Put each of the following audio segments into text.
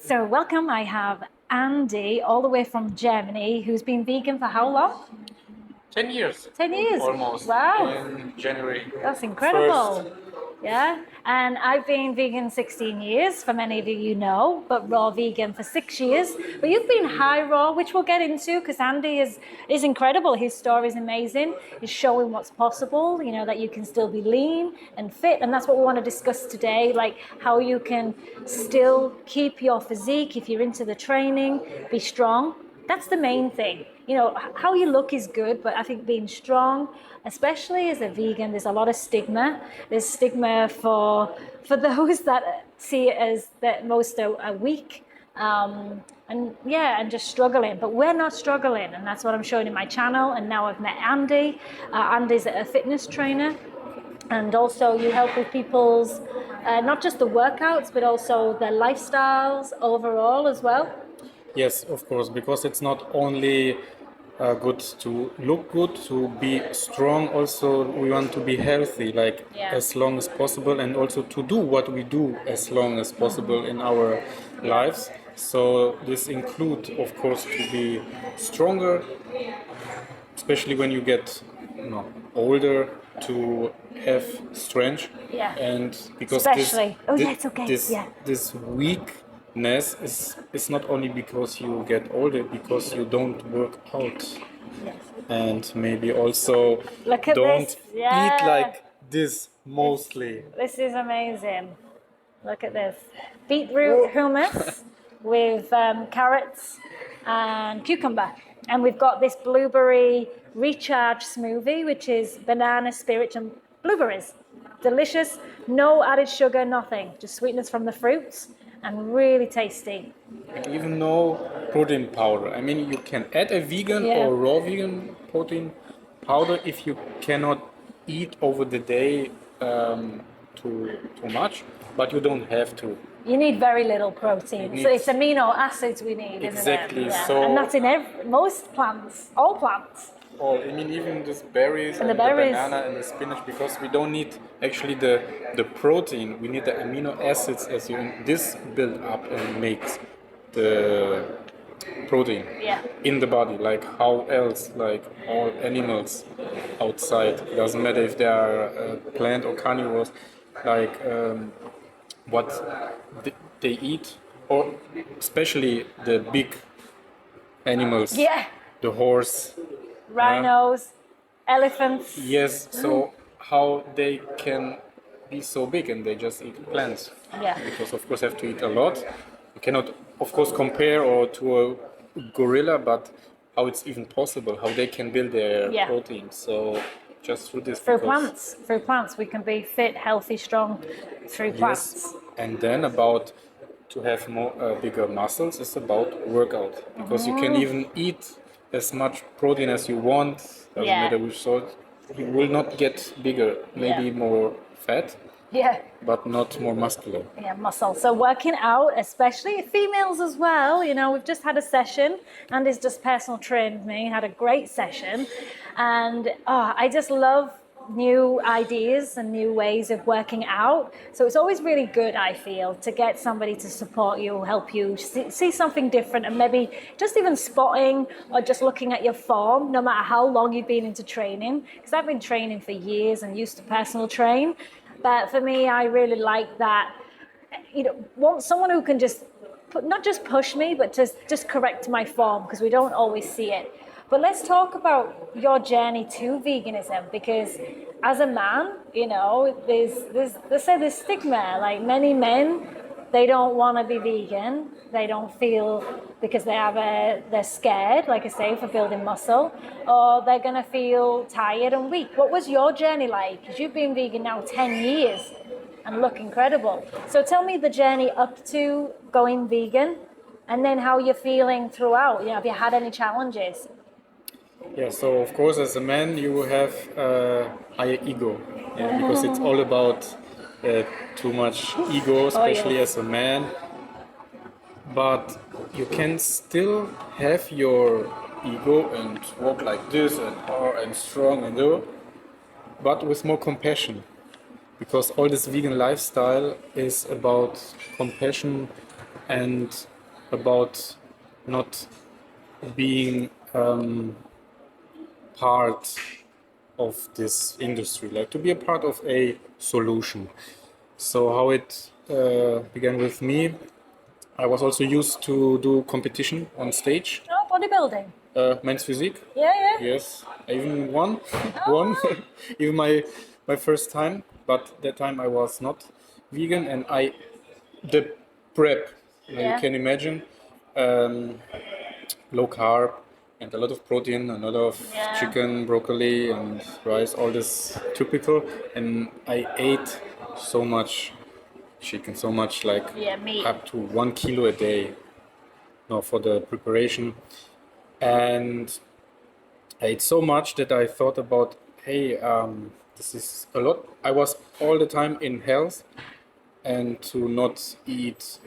So welcome, I have Andy all the way from Germany who's been vegan for how long? 10 years. 10 years. Almost. Wow. In January. That's incredible. 1st. Yeah. And I've been vegan 16 years, for many of you know, but raw vegan for 6 years. But you've been high raw, which we'll get into because Andy is incredible. His story is amazing. He's showing what's possible, that you can still be lean and fit. And that's what we want to discuss today, like how you can still keep your physique if you're into the training, be strong. That's the main thing. How you look is good, but I think being strong, especially as a vegan, there's a lot of stigma. There's stigma for those that see it as that most are weak, and just struggling. But we're not struggling, and that's what I'm showing in my channel. And now I've met Andy. Andy's a fitness trainer, and also you help with people's not just the workouts, but also their lifestyles overall as well. Yes, of course, because it's not only good to look good, to be strong, also we want to be healthy, as long as possible, and also to do what we do as long as possible in our lives. So this includes, of course, to be stronger, especially when you get older, to have strength. Yeah. And because especially. It's okay. This weakness is not only because you get older, because you don't work out. Yes. And maybe also don't eat like this mostly. This is amazing. Look at this. Beetroot hummus with carrots and cucumber. And we've got this blueberry recharge smoothie, which is banana, spinach, and blueberries. Delicious, no added sugar, nothing. Just sweetness from the fruits and really tasty. And even no protein powder. I mean, you can add a vegan or raw vegan protein powder if you cannot eat over the day too much, but you don't have to. You need very little protein. So it's amino acids we need, exactly. Isn't it? Yeah. So, and that's in most plants, all plants. I mean, even these berries and the banana and the spinach, because we don't need actually the protein, we need the amino acids as this build up and makes the protein in the body, like how else, like all animals outside. It doesn't matter if they are plant or carnivores, like what they eat, or especially the big animals, the horse, rhinos, elephants. Yes, so how they can be so big and they just eat plants. Yeah. Because of course have to eat a lot. You cannot of course compare or to a gorilla, but how it's even possible, how they can build their protein. So just through this. Through plants, we can be fit, healthy, strong through plants. Yes. And then about to have more bigger muscles is about workout, because you can even eat as much protein as you want, doesn't matter which sort, you will not get bigger, maybe more fat, but not more muscular. Yeah, muscle. So working out, especially females as well, we've just had a session, Andy's just personal trained me, had a great session, and I just love new ideas and new ways of working out. So it's always really good, I feel, to get somebody to support you, help you see something different, and maybe just even spotting or just looking at your form, no matter how long you've been into training. Because I've been training for years and used to personal train. But for me, I really like that, want someone who can just not just push me, but just correct my form, because we don't always see it. But let's talk about your journey to veganism, because as a man, there's stigma. Like many men, they don't want to be vegan. They don't feel, because they're scared, like I say, for building muscle, or they're gonna feel tired and weak. What was your journey like? Because you've been vegan now 10 years and look incredible. So tell me the journey up to going vegan, and then how you're feeling throughout. Have you had any challenges? Yeah, so of course as a man you have higher ego, because it's all about too much ego, especially as a man. But you can still have your ego and walk like this and strong and do, but with more compassion. because all this vegan lifestyle is about compassion and about not being part of this industry, like to be a part of a solution. So how it began with me, I was also used to do competition on stage. Oh, bodybuilding. Men's physique. Yeah, yeah. Yes, I even won, Oh. even my first time. But that time I was not vegan, and the prep. You Yeah. can imagine, low carb and a lot of protein, a lot of Yeah. chicken, broccoli, and rice. All this typical, and I ate so much chicken, so much like Yeah, meat. up to 1 kilo a day. No, for the preparation. And I ate so much that I thought about, hey, this is a lot. I was all the time in health and to not eat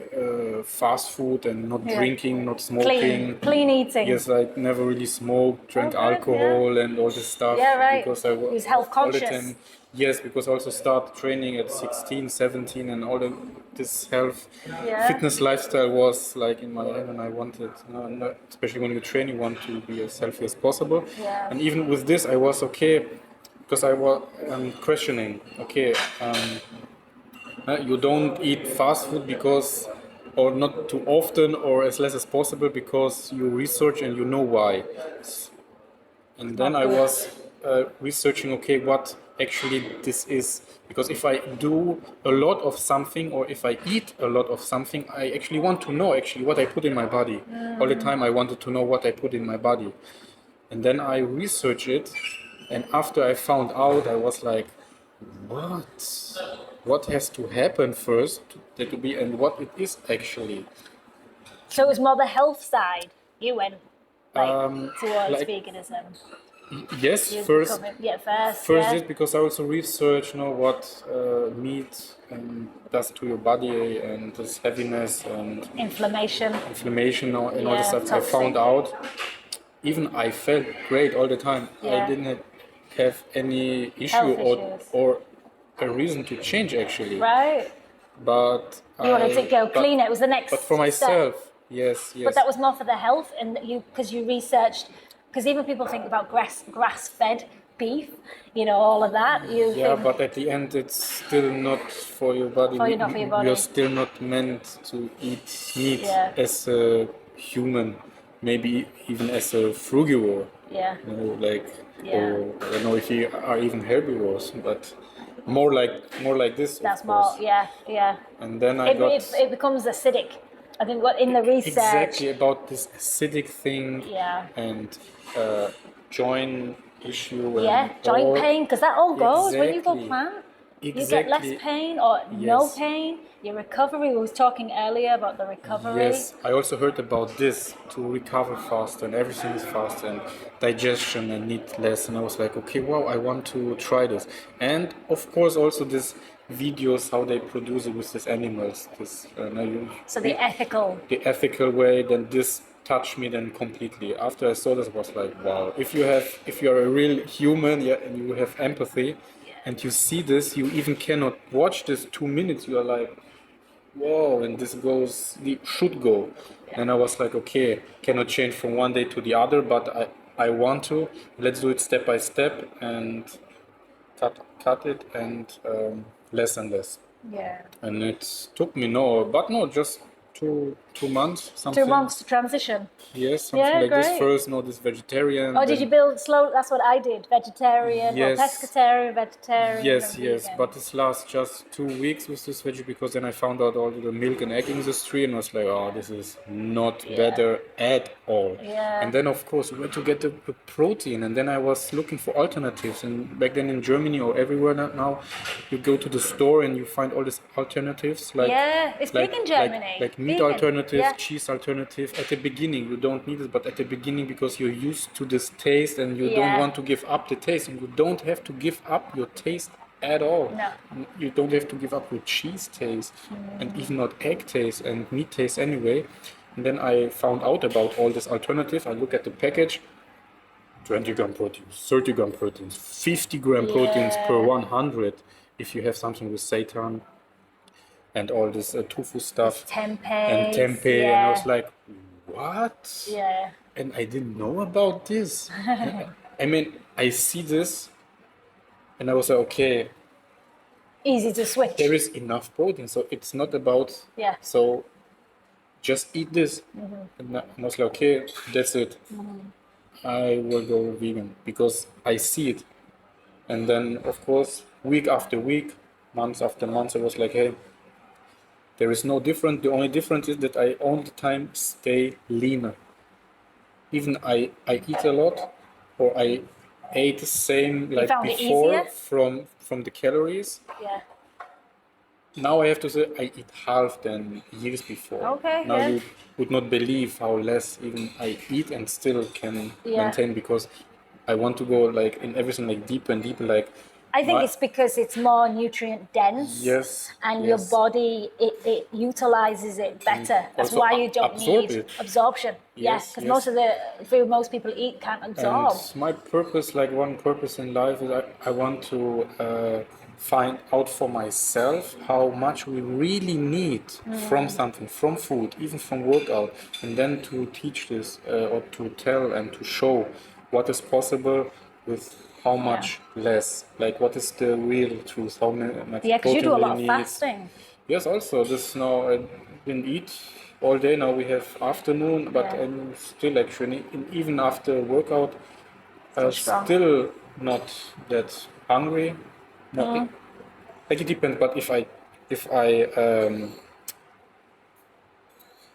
fast food and not drinking, not smoking. Clean eating. Yes, I never really smoked, drank good, alcohol and all this stuff. Yeah, right. Because I was He was health all the conscious. time. Yes, because I also started training at 16, 17 and all this health fitness lifestyle was like in my head, and I wanted, especially when you train, you want to be as healthy as possible. Yeah. And even with this, I was okay because I was questioning, okay, you don't eat fast food because, or not too often, or as less as possible because you research and you know why. And then I was researching, okay, what actually this is. Because if I do a lot of something or if I eat a lot of something, I actually want to know actually what I put in my body. All the time I wanted to know what I put in my body. And then I researched it, and after I found out, I was like, what? What has to happen first to be, and what it is actually? So it was more the health side. You went towards like- veganism. Yes, You first yeah. is because I also research, what meat does to your body and this heaviness and Inflammation. inflammation and all this stuff. I toxic. found out. Even I felt great all the time. I Yeah. didn't have any issue Health issues. or a reason to change actually. Right. But You wanted to go clean. It was the next But for step. myself, yes. But that was more for the health, and because you researched. Because even people think about grass-fed beef, all of that. But at the end, it's still not for your body. Not for your body. You're still not meant to eat meat as a human, maybe even as a frugivore. Yeah. Or I don't know if you are even herbivores, but more like this. That's of course. more, yeah. And then it becomes acidic. I think what in the research. Exactly about this acidic thing. Yeah. And joint issue. Yeah, joint pain, because that all goes when you go Exactly. plant. Exactly. You get less pain or no Yes. pain. Your recovery. We was talking earlier about the recovery. Yes, I also heard about this to recover faster and everything is faster and digestion and need less. And I was like, okay, wow, I want to try this. And of course, also this videos how they produce it with these animals. So the ethical way. Then this touched me then completely. After I saw this, I was like, wow. If you are a real human, and you have empathy, and you see this, you even cannot watch this 2 minutes. You are like, whoa, and this should go. And I was like, okay, cannot change from one day to the other, but I want to. Let's do it step by step and cut it and less and less. Yeah. And it took me just 2 months. Something. 2 months to transition. Yes, something like this. great. First, this vegetarian. Oh, did you build slow? That's what I did. Vegetarian, Yes. or pescatarian, vegetarian. Yes, and yes, vegan. but this lasts just 2 weeks with this veggie because then I found out all the milk and egg industry and was like, oh, this is not better at all. Yeah. And then of course we went to get the protein, and then I was looking for alternatives. And back then in Germany or everywhere now, you go to the store and you find all these alternatives. It's big in Germany. Like meat Vegan. alternative, Yeah. cheese alternative. At the beginning you don't need it, but at the beginning because you're used to this taste and you don't want to give up the taste, and you don't have to give up your taste at all. No. You don't have to give up your cheese taste and even not egg taste and meat taste anyway. And then I found out about all this alternative. I look at the package, 20 gram proteins, 30 gram proteins, 50 gram proteins per 100 if you have something with seitan. and all this tofu stuff and Tempeh. tempeh, and I was like, what? Yeah. And I didn't know about this. I mean, I see this, and I was like, okay, Easy to switch. there is enough protein, so it's not about. Yeah. So just eat this, and I was like, okay, that's it. I will go vegan because I see it, and then of course, week after week, months after months, I was like, hey, there is no difference. The only difference is that I all the time stay leaner. Even I eat a lot, or I ate the same like found it before easier? from the calories. Yeah. Now I have to say I eat half than years before. Okay, Now yeah. you would not believe how less even I eat and still can maintain, because I want to go like in everything like deeper and deeper, like I think it's because it's more nutrient dense. Yes, And yes. your body, it utilizes it better. That's also why you don't absorb need it. absorption. Yes, because yes. most of the food most people eat can't absorb. And my purpose, like one purpose in life, is I want to find out for myself how much we really need from something, from food, even from workout, and then to teach this or to tell and to show what is possible with how much less. Like what is the real truth? How much Yeah, because you do a lot of needs. fasting. Yes, also this now I didn't eat all day. Now we have afternoon, but Yeah. I'm still actually even after workout, Strong. still not that hungry. No, like it depends. But if I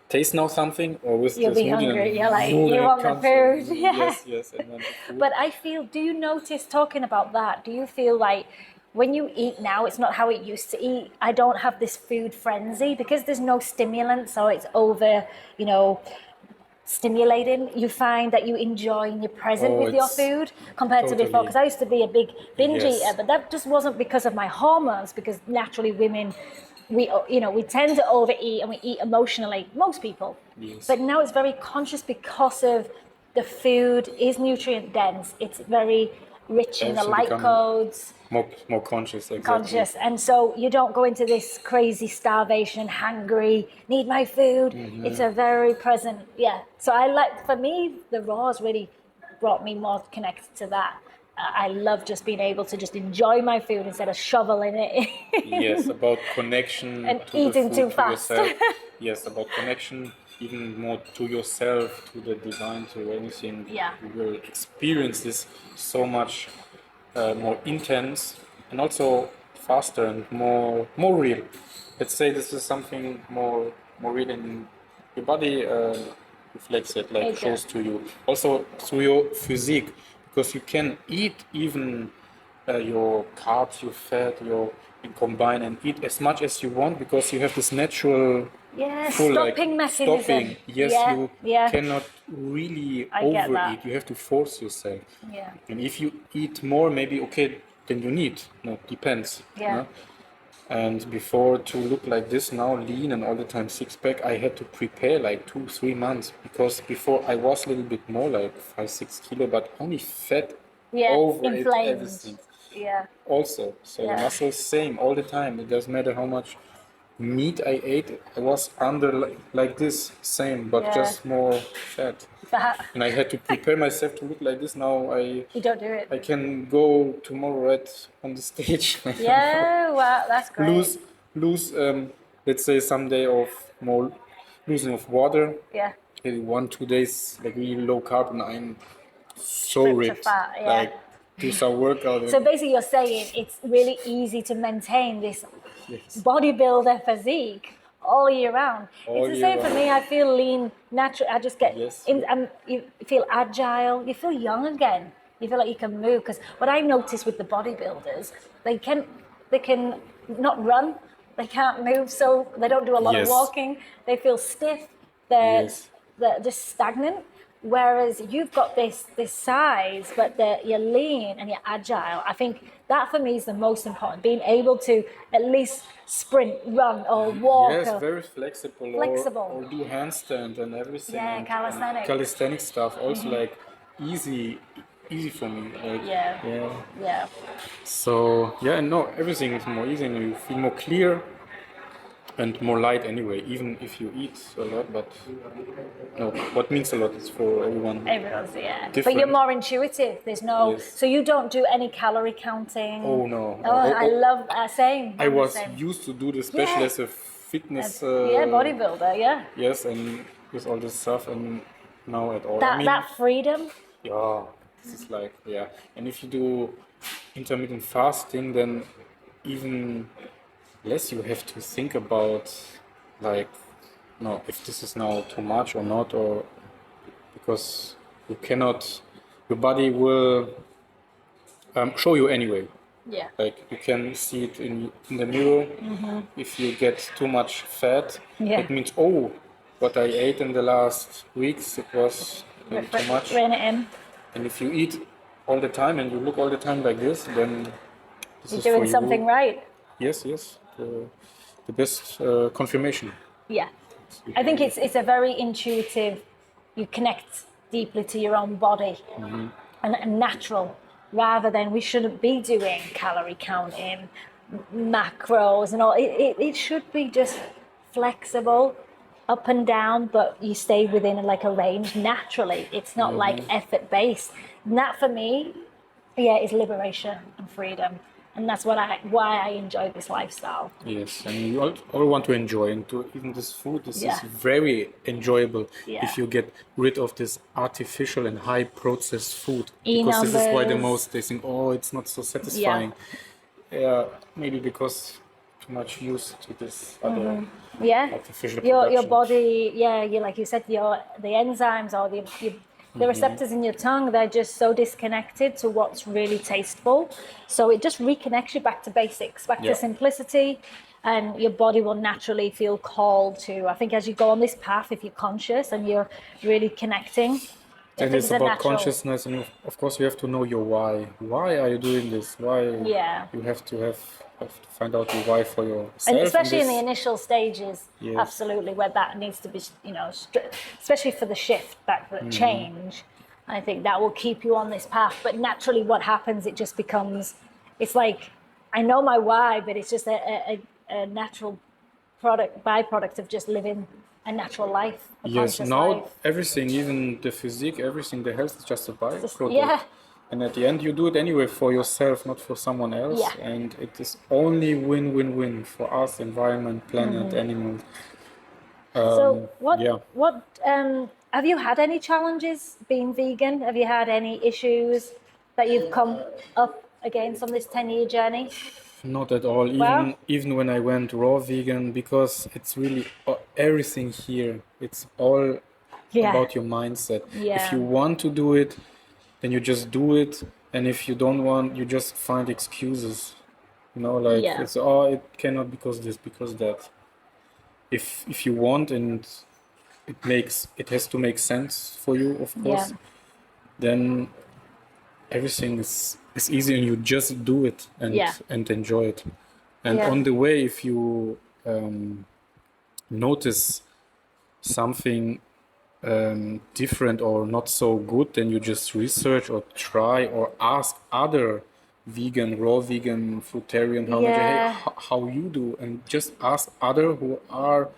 taste now something or with You'll the be smoothie, hungry. and You're like, boom, you and it want the comes food. in. Yeah. Yes, yes, and then the food. But I feel, do you notice, talking about that, do you feel like when you eat now, it's not how it used to eat? I don't have this food frenzy because there's no stimulant, so it's over, stimulating. You find that you enjoy and you're present with your it's food compared to before. totally. Because I used to be a big binge Yes. eater, but that just wasn't because of my hormones. Because naturally, women, we tend to overeat and we eat emotionally. Most people. Yes. But now it's very conscious because of the food is nutrient dense. It's very rich in the Everything light become codes. more conscious, exactly. Conscious, and so you don't go into this crazy starvation, hungry, need my food. It's a very present, so for me, the raws really brought me more connected to that. I love just being able to just enjoy my food instead of shoveling it. Yes, about connection And to eating the food, too to fast. yourself. Yes, about connection, even more to yourself, to the divine, to anything. Yeah. You will experience this so much more intense and also faster and more real. Let's say this is something more real in your body. Reflects it, like Okay. shows to you. Also through your physique, because you can eat even your carbs, your fat, and combine and eat as much as you want, because you have this natural full stopping mechanism. stopping. Yes, you Yeah. cannot really I get that. overeat. You have to force yourself. Yeah. And if you eat more, maybe okay, then you need. No, depends. Yeah. No? And before to look like this now, lean and all the time six pack, I had to prepare like 2-3 months, because before I was a little bit more like 5-6 kilo, but only fat over it, inflamed. everything. Yeah. Also, so the muscles same all the time. It doesn't matter how much meat I ate. I was under like this same, but just more fat. And I had to prepare myself to look like this. Now You don't do it. I can go tomorrow on the stage. Yeah, wow, that's great. lose let's say some day of more losing of water. Yeah. Maybe 1-2 days like really low carb, and I'm so Strip to ripped. fat, yeah. Like do some workout. So basically, you're saying it's really easy to maintain this Yes. bodybuilder physique all year round. All It's the year same for round. me. I feel lean, natural. I just get Yes. you feel agile. You feel young again. You feel like you can move. Because what I notice with the bodybuilders, they can not run. They can't move, so they don't do a lot of Yes. walking. They feel stiff. They're Yes. just stagnant. Whereas you've got this size, but you're lean and you're agile. I think that for me is the most important. Being able to at least sprint, run, or walk. Yes, or, very flexible. Flexible. Or do handstand and everything. Yeah, and calisthenics. calisthenic stuff. Also like easy for me. Like, yeah. So yeah, and no, everything is more easy, and you feel more clear. and more light anyway, even if you eat a lot. But no, what means a lot is for everyone Everyone's, yeah. But different. you're more intuitive. There's no, Yes. so you don't do any calorie counting. Oh no. Oh, I love same. I I'm the was same. used to do this, especially Yeah. as a fitness. Yeah, bodybuilder. Yeah. Yes, and with all this stuff, and now at all. That freedom. Yeah, this is like, yeah. And if you do intermittent fasting, then even less you have to think about, like, no, if this is now too much or not, or because you cannot, your body will show you anyway. Yeah. Like you can see it in the mirror. If you get too much fat, Yeah. it means, oh, what I ate in the last weeks, it was too much. Rein it in. And if you eat all the time and you look all the time like this, then this You're is doing for you. something right. Yes, yes. The best confirmation. Yeah. I think it's a very intuitive, you connect deeply to your own body and natural, rather than we shouldn't be doing calorie counting, macros and all. It should be just flexible, up and down, but you stay within like a range naturally. It's not like effort based. And that for me, yeah, is liberation and freedom. And that's why I enjoy this lifestyle. Yes, and you all want to enjoy, and to even this food, this Yeah. is very enjoyable Yeah. if you get rid of this artificial and high processed food. Because this is why the numbers. most they think, oh, it's not so satisfying. Yeah, maybe because too much used to this other Yeah, artificial your production. body, yeah, you like you said, the enzymes or the receptors in your tongue, they're just so disconnected to what's really tasteful. So it just reconnects you back to basics, back Yeah. to simplicity, and your body will naturally feel called to. I think as you go on this path, if you're conscious and you're really connecting, I And think it's a about natural- consciousness, and of course you have to know your why. Why are you doing this? Why? Yeah. You have to find out your why for yourself. And especially in this- the initial stages, Yes. absolutely, where that needs to be, especially for the shift, that change. I think that will keep you on this path. But naturally, what happens, it just becomes, it's like, I know my why, but it's just a natural byproduct of just living a natural life, a Yes, conscious now life. everything, even the physique, everything, the health is just a byproduct. yeah. And at the end, you do it anyway for yourself, not for someone else. Yeah. And it is only win-win-win for us, environment, planet, animals. So yeah. what have you had any challenges being vegan? Have you had any issues that you've come up against on this 10-year journey? Not at all. Well- Even when I went raw vegan, because it's really everything here. It's all Yeah. about your mindset. Yeah. If you want to do it, then you just do it. And if you don't want, you just find excuses. You know, like Yeah. it's it cannot because this, because that. If you want, and it has to make sense for you, of course. Yeah. Then everything is easy, and you just do it and Yeah. enjoy it. And Yeah. on the way, if you notice something different or not so good, then you just research or try or ask other vegan, raw vegan, fruitarian, Yeah. how you do, and just ask other who are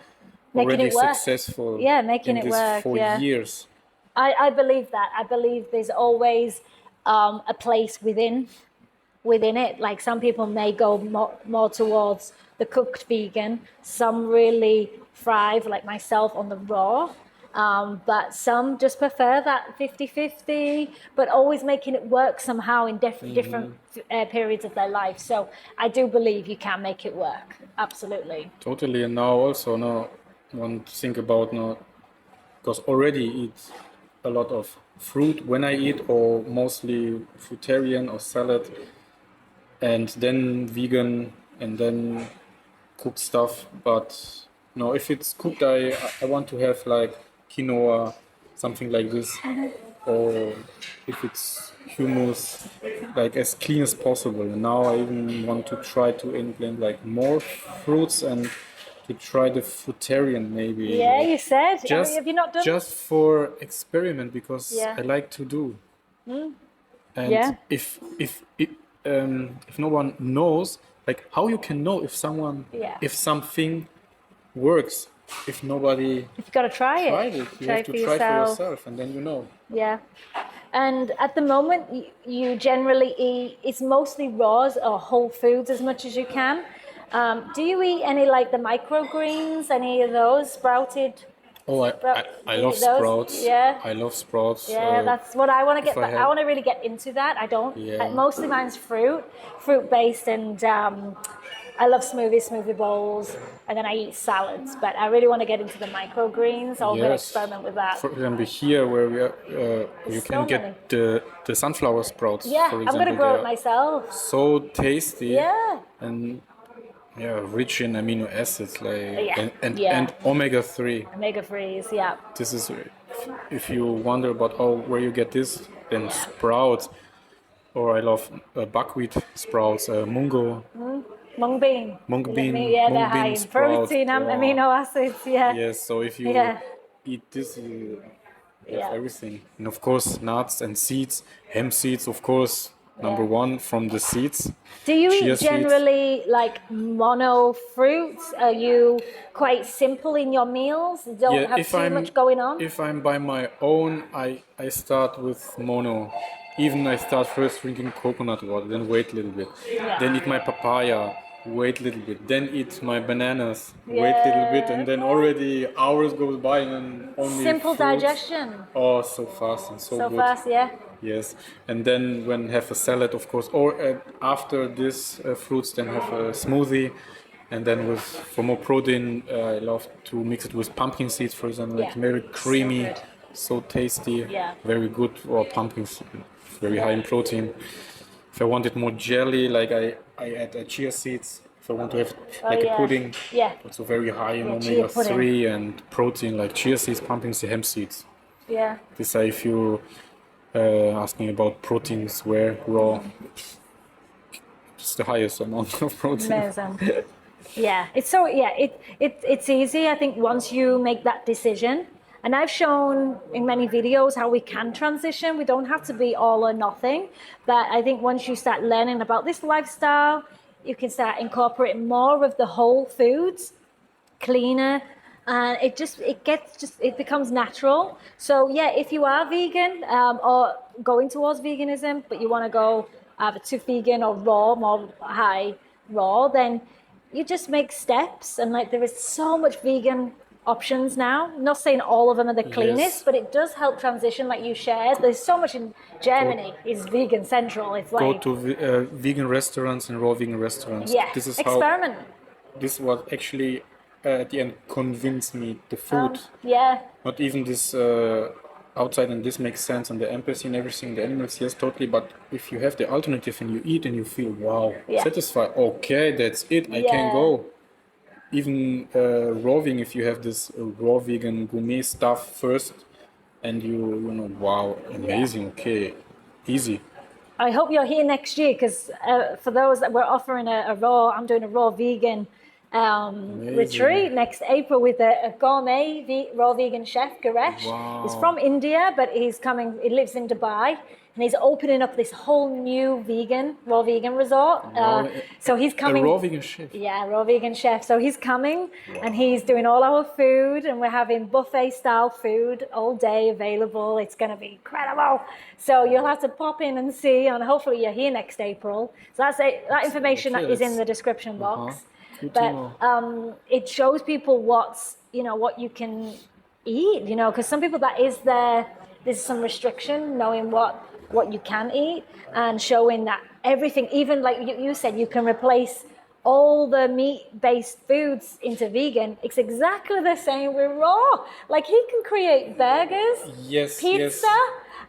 Making already it work. successful Yeah, making in it this work, for yeah. years. I believe that. I believe there's always a place within it. Like some people may go more towards the cooked vegan. Some really thrive, like myself, on the raw. But some just prefer that 50-50, but always making it work somehow in different periods of their life. So I do believe you can make it work. Absolutely. Totally, and now also now one think about now, because already eat a lot of fruit when I eat, or mostly fruitarian or salad, and then vegan, and then cooked stuff. But no, if it's cooked, I want to have like quinoa, something like this, or if it's hummus, like as clean as possible. And now I even want to try to implement like more fruits, and to try the fruitarian maybe. Yeah, you said. Just, Have you not done? just for experiment, because Yeah. I like to do. And Yeah. if no one knows, like how you can know if Yeah. if something works if nobody You've got to try it. tried it. You Try have to for try it for yourself. yourself, and then you know. Yeah. And at the moment, you generally eat, it's mostly raws or whole foods as much as you can. Do you eat any like the microgreens, any of those sprouted? Oh, I You love eat those? sprouts. Yeah. I love sprouts. Yeah, that's what I want to get. if I I have- want to really get into that. I don't. Yeah. Mostly mine's fruit based, and I love smoothie bowls, and then I eat salads. But I really want to get into the microgreens. So I'm going to experiment with that. For example, here where we are, you can so get many. the sunflower sprouts. Yeah, for I'm example, going to grow they it are myself. so tasty. Yeah. And rich in amino acids, like Yeah. and omega-3. Omega-3s, yeah. This is if you wonder about where you get this, then sprouts. Or I love buckwheat sprouts, mungo. Mung bean. Mung bean. Yeah, mung they're high bean in sprouts. protein and Wow. amino acids. Yeah. Yes, so if you Yeah. eat this, you have Yeah. everything. And of course, nuts and seeds, hemp seeds, of course, number one from the seeds. Do you Chia eat seeds. generally like mono fruits? Are you quite simple in your meals? Don't have too much going on? If I'm by my own, I start with mono. Even I start first drinking coconut water, then wait a little bit. Then eat my papaya, wait a little bit. Then eat my bananas, wait a little bit. And then already hours goes by and then only Simple fruits. digestion. Oh, so fast and so good. Fast, yeah. Yes, and then when have a salad, of course, or after this fruits, then have a smoothie, and then with for more protein, I love to mix it with pumpkin seeds, for example, like very creamy, so tasty, very good. Or pumpkin seed, very high in protein. If I wanted more jelly, like I add chia seeds. If I want to have like a pudding, also very high in omega-3 and protein, like chia seeds, pumpkin seeds, hemp seeds. Yeah. This if you asking about proteins, where raw, it's the highest amount of protein. Amazing. Yeah, it's easy. I think once you make that decision, and I've shown in many videos how we can transition. We don't have to be all or nothing, but I think once you start learning about this lifestyle, you can start incorporating more of the whole foods, cleaner, and it becomes natural. So yeah, if you are vegan or going towards veganism, but you want to go either to vegan or raw, more high raw, then you just make steps. And like there is so much vegan options now. I'm not saying all of them are the cleanest, but it does help transition, like you shared. There's so much in Germany is vegan central. It's like go to vegan restaurants and raw vegan restaurants. Yeah, this is experiment. This was actually at the end convinced me the food. Not even this outside, and this makes sense, and the empathy and everything, the animals, yes, totally. But if you have the alternative and you eat and you feel satisfied, okay, that's it. I can go. Even raw vegan, if you have this raw vegan gourmet stuff first, and you know, wow, amazing, okay, easy. I hope you're here next year, because for those that we're offering I'm doing a raw vegan retreat next April with a gourmet raw vegan chef, Garesh. Wow. He's from India, but he lives in Dubai, and he's opening up this whole new raw vegan resort. So he's coming. A raw vegan chef. Yeah, raw vegan chef. So he's coming, and he's doing all our food, and we're having buffet style food all day available. It's going to be incredible. So you'll have to pop in and see, and hopefully you're here next April. So that information is in the description box. But it shows people what you can eat, because some people there's some restriction, knowing what you can eat, and showing that everything, even like you said, you can replace all the meat-based foods into vegan. It's exactly the same with raw. Like he can create burgers, pizza,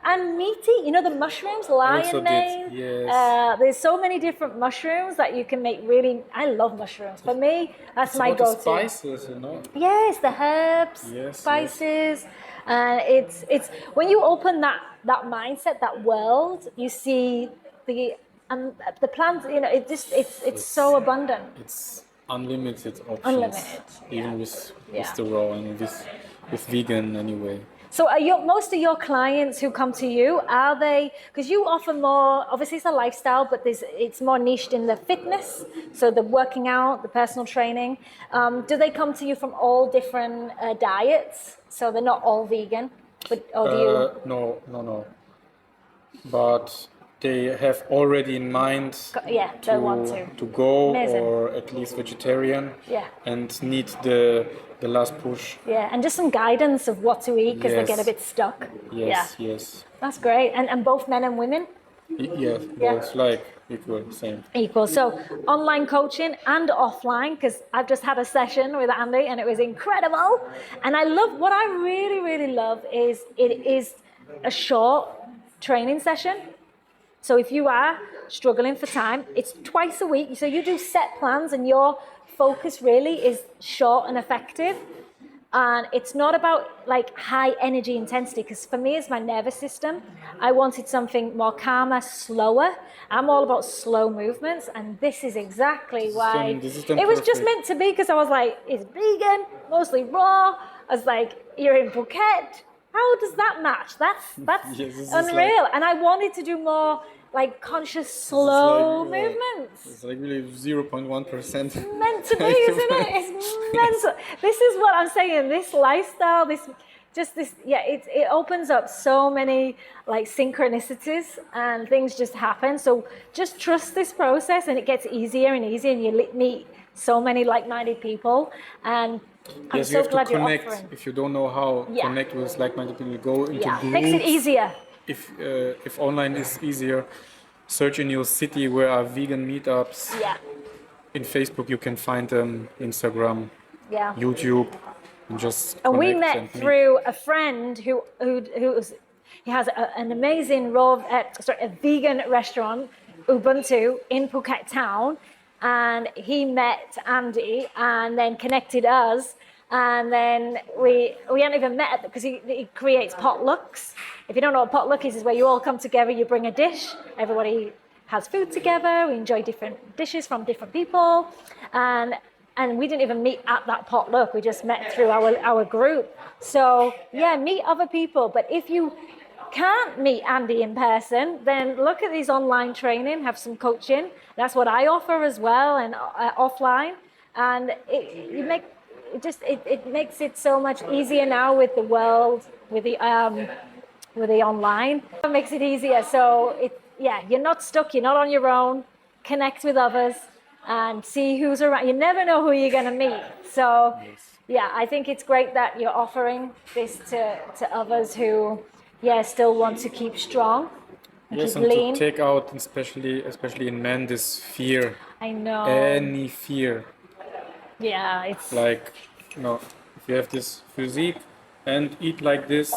and meaty. The mushrooms, lion mane. Yes. There's so many different mushrooms that you can make really. I love mushrooms. For me, that's my go-to. The spices, Yes, the herbs, spices, and it's when you open that mindset, that world, you see the plants. It's so abundant. It's unlimited options. Unlimited. Even with the raw and with vegan anyway. So are most of your clients who come to you, are they, because you offer more, obviously it's a lifestyle, but it's more niched in the fitness, so the working out, the personal training. Do they come to you from all different diets? So they're not all vegan, or do you? No. But they have already in mind Yeah, they want to go Amazing. or at least vegetarian, Yeah. and need the last push. Yeah, and just some guidance of what to eat because they get a Yes. bit stuck. Yes, Yeah, yes. that's great. And both men and women? Yeah, both like equal, same. Equal. So online coaching and offline, because I've just had a session with Andy and it was incredible. And I love, what I really, really love is it is a short training session. So if you are struggling for time, it's twice a week. So you do set plans and your focus really is short and effective. And it's not about like high energy intensity, because for me, it's my nervous system. I wanted something more calmer, slower. I'm all about slow movements, and this is exactly why it was just meant to be, because I was like, it's vegan, mostly raw. I was like, you're in Phuket. How does that match? That's Yes, unreal. like, and I wanted to do more like conscious, slow movements. It's like really 0.1%. Meant to be, isn't it? It's mental. This is what I'm saying. This lifestyle, it opens up so many like synchronicities and things just happen. So just trust this process, and it gets easier and easier, and you meet so many like-minded people. And I'm yes, so you have glad to you're connect. offering. If you don't know how connect with like-minded people, go into groups. Makes it easier. If online is easier, search in your city where are vegan meetups. Yeah. In Facebook you can find them, Instagram, YouTube, and just. And we met through a friend who he has an amazing a vegan restaurant, Ubuntu, in Phuket town, and he met Andy and then connected us. And then we hadn't even met because he creates potlucks. If you don't know what potluck is where you all come together, you bring a dish, everybody has food together, we enjoy different dishes from different people, and we didn't even meet at that potluck, we just met through our group. So yeah, meet other people. But if you can't meet Andy in person, then look at these online training, have some coaching. That's what I offer as well, and offline. And it makes it so much easier now with the world, with the online. It makes it easier. So you're not stuck. You're not on your own. Connect with others and see who's around. You never know who you're going to meet. So I think it's great that you're offering this to others who still want to keep strong. Yes, and lean. To take out, especially in men, this fear. I know. Any fear. Yeah, it's like, if you have this physique and eat like this,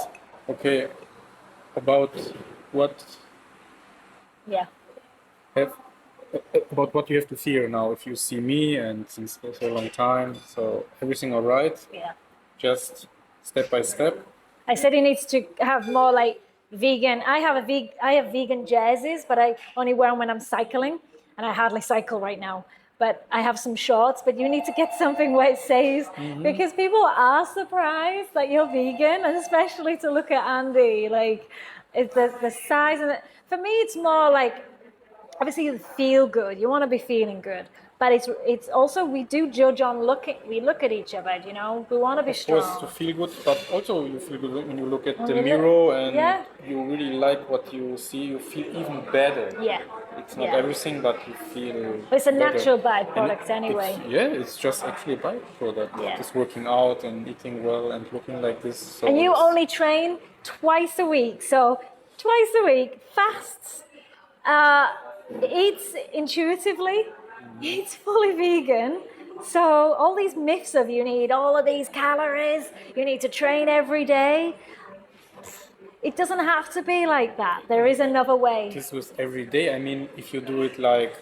okay, about what about what you have to fear now if you see me and since for a long time, so everything all right? Yeah. Just step by step. I said he needs to have more like vegan. I have vegan jerseys, but I only wear them when I'm cycling, and I hardly cycle right now. But I have some shorts, but you need to get something where it says, because people are surprised that you're vegan, and especially to look at Andy, like it's the size. And for me, it's more like, obviously you feel good. You want to be feeling good. But it's also, we do judge on we look at each other, we want to be strong. Of course, to feel good, but also you feel good when you look at the mirror and you really like what you see, you feel even better. Yeah. It's not everything, but you feel it's a better. Natural byproduct anyway. It's just actually a byproduct. Yeah. Just working out and eating well and looking like this. So and you only train twice a week. So twice a week, fasts, eats intuitively, eats fully vegan. So all these myths of you need all of these calories, you need to train every day. It doesn't have to be like that. There is another way. This was every day. I mean, if you do it like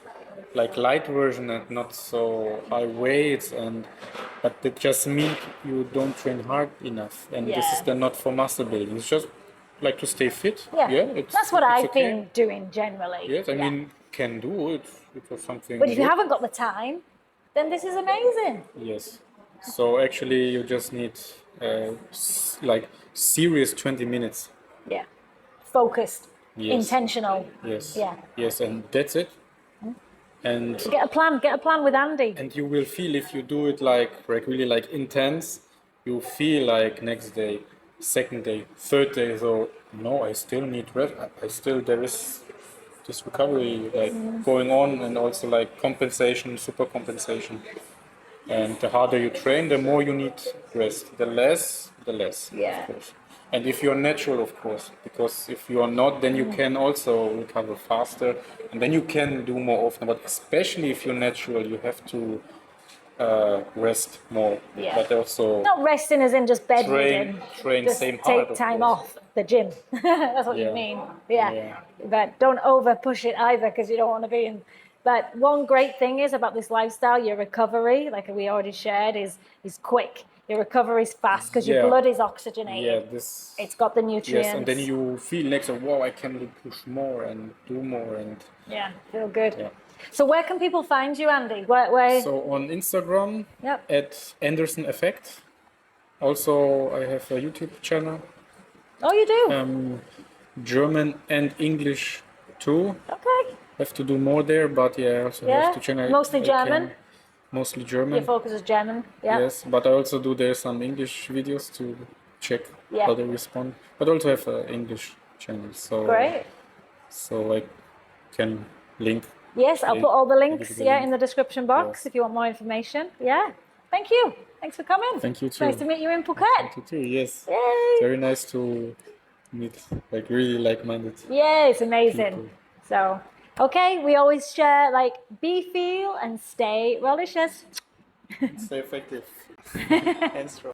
light version and not so high weights, but that just means you don't train hard enough. And this is then not for muscle building. It's just like to stay fit. That's what I've been doing generally. Yes, I mean, can do it. It was something. But if you haven't got the time, then this is amazing. Yes. So actually, you just need like serious 20 minutes. Yeah. Focused. Yes. Intentional. Yes. Yeah. Yes, and that's it. And Get a plan with Andy. and you will feel if you do it like really like intense, you feel like next day, second day, third day. So no, I still need rest. I still there is this recovery like going on, and also like compensation, super compensation. And the harder you train, the more you need rest. The less, Yeah. of course. And if you're natural, of course, because if you are not, then you can also recover faster, and then you can do more often. But especially if you're natural, you have to rest more. Yeah. But also Not resting as in just bedridden. train Just same hard. take time off the gym. That's what you Yeah. mean. Yeah. Yeah. But don't over push it either, because you don't want to be in. But one great thing is about this lifestyle, your recovery, like we already shared, is quick. Your recovery is fast because your Yeah. blood is oxygenated. Yeah, this. It's got the nutrients. Yes, and then you feel next, wow, I can push more and do more, and yeah, feel good. yeah. So where can people find you, Andy? Where? So on Instagram Yep. at Anderson Effect. Also, I have a YouTube channel, Oh, you do? German and English too. Okay. Have to do more there, but yeah, I also Yeah? have to channel. Mostly German? Mostly German. Your focus is German. Yeah. Yes, but I also do there some English videos to check Yeah. how they respond. But also have an English channel, so Great. so I can link. Yes, I'll put all the links, give you the yeah, link. in the description box Yes. if you want more information. Yeah. Thank you. Thanks for coming. Thank you too. Nice to meet you in Phuket. You too. Yes. Yay. Very nice to meet like really like-minded. Yeah, it's amazing. People. So, okay, we always share like be, feel, and stay relicious. Stay effective. And strong.